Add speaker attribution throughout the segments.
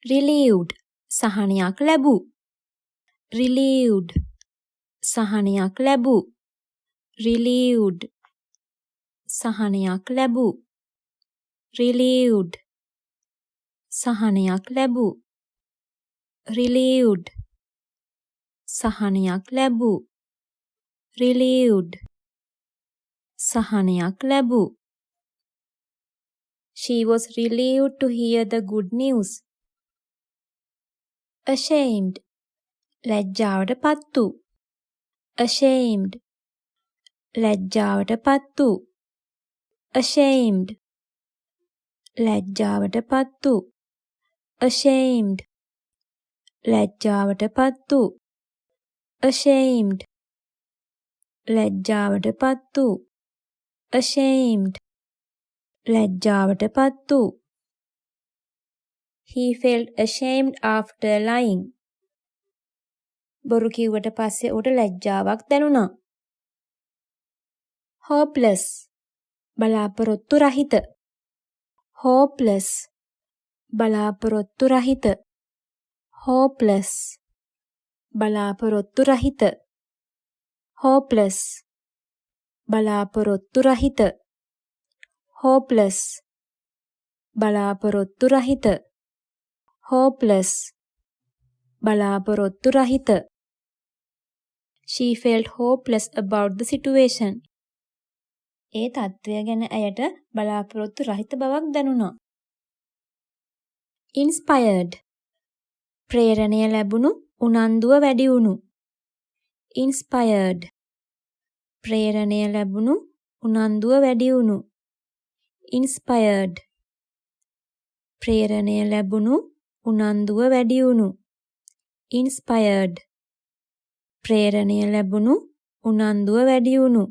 Speaker 1: relieved සහනයක් ලැබූ relieved සහනයක් ලැබූ relieved සහනයක් ලැබූ relieved සහනයක් ලැබූ relieved සහනයක් ලැබූ relieved සහනයක් ලැබූ She was relieved to hear the good news. Ashamed ලැජ්ජාවට පත් වූ ashamed ලැජ්ජාවට පත් වූ ashamed ලැජ්ජාවට පත් වූ ashamed ලැජ්ජාවට පත් වූ ashamed ලැජ්ජාවට පත් වූ ashamed ලැජ්ජාවට පත් වූ He felt ashamed after lying. බොරු කිව්වට පස්සේ ඌට ලැජ්ජාවක් දැනුණා. hopeless බලාපොරොත්තු රහිත hopeless බලාපොරොත්තු රහිත hopeless බලාපොරොත්තු රහිත hopeless බලාපොරොත්තු රහිත hopeless බලාපොරොත්තු රහිත hopeless බලාපොරොත්තු රහිත She felt hopeless about the situation. ඒ තත්ත්වය ගැන ඇයට බලාපොරොත්තු රහිත බවක් දැනුණා. Inspired ප්‍රේරණය ලැබුණු උනන්දුව වැඩි වුණු. Inspired ප්‍රේරණය ලැබුණු උනන්දුව වැඩි වුණු. Inspired ප්‍රේරණය ලැබුණු උනන්දුව වැඩි වුණු. Inspired ප්‍රේරණය ලැබුණු උනන්දුව වැඩි වුණු.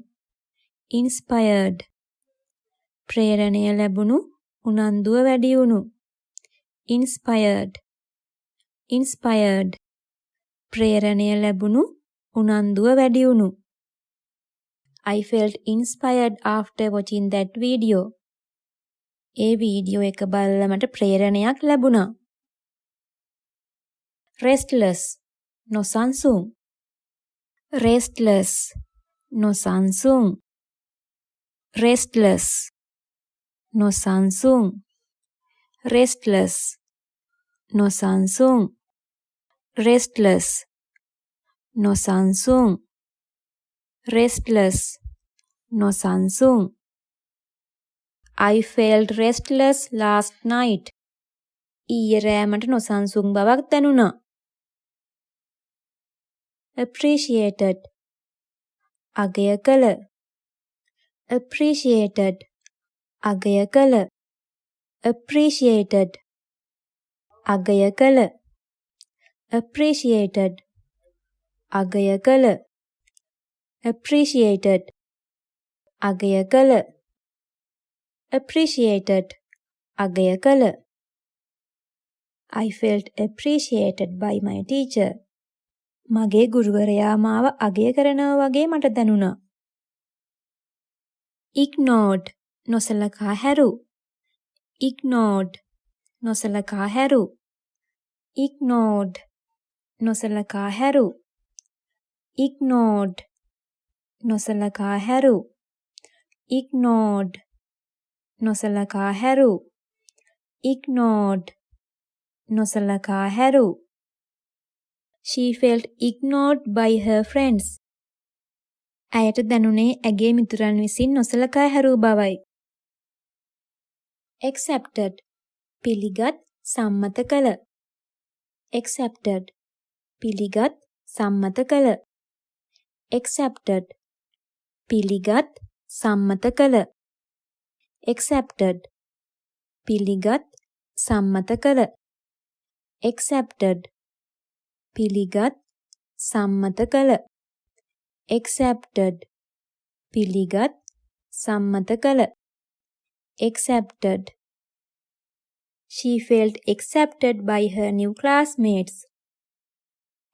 Speaker 1: Inspired ප්‍රේරණය ලැබුණු උනන්දුව වැඩි වුණු. Inspired ප්‍රේරණය ලැබුණු උනන්දුව වැඩි වුණු. I felt inspired after watching that video. A video එක බලලා මට ප්‍රේරණයක් ලැබුණා. restless නොසන්සුන් restless නොසන්සුන් restless නොසන්සුන් restless නොසන්සුන් restless නොසන්සුන් restless නොසන්සුන් I felt restless last night. ඊයේ රෑ මට නොසන්සුන් බවක් දැනුණා. appreciated අගය කළ appreciated අගය කළ appreciated අගය කළ appreciated අගය කළ appreciated අගය කළ appreciated අගය කළ I felt appreciated by my teacher. මගේ ගුරුවරයා මාව අගය කරනවා වගේ මට දැනුණා. ignored නොසලකා හැරූ ignored නොසලකා හැරූ ignored නොසලකා හැරූ ignored නොසලකා හැරූ ignored නොසලකා හැරූ ignored නොසලකා හැරූ She felt ignored by her friends. ඇයට දැනුනේ ඇගේ මිතුරන් විසින් නොසලකා හැරූ බවයි. accepted පිළිගත් සම්මත කළ accepted පිළිගත් සම්මත කළ accepted පිළිගත් සම්මත කළ accepted පිළිගත් සම්මත කළ accepted පිළිගත් සම්මත කළ accepted පිළිගත් සම්මත කළ accepted She felt accepted by her new classmates.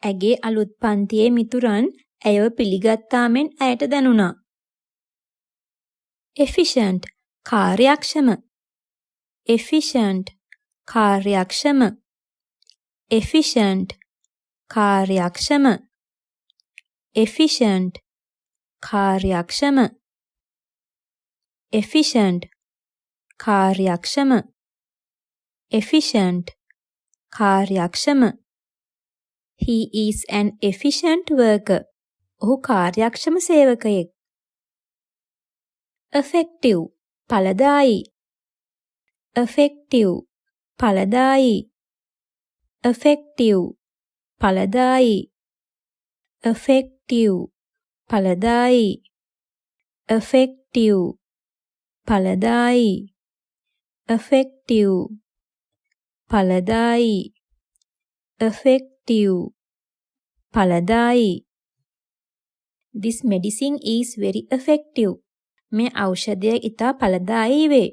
Speaker 1: ඇගේ අලුත් පන්තියේ මිතුරන් ඇයව පිළිගත්තාමෙන් ඇයට දැනුණා. efficient කාර්යක්ෂම efficient කාර්යක්ෂම efficient කාර්යක්ෂම efficient කාර්යක්ෂම efficient කාර්යක්ෂම efficient කාර්යක්ෂම He is an efficient worker. ඔහු කාර්යක්ෂම සේවකයෙක්. effective ඵලදායී effective ඵලදායී effective ඵලදායී effective ඵලදායී effective ඵලදායී effective ඵලදායී effective ඵලදායී This medicine is very effective. මේ ඖෂධය ඉතා ඵලදායී වේ.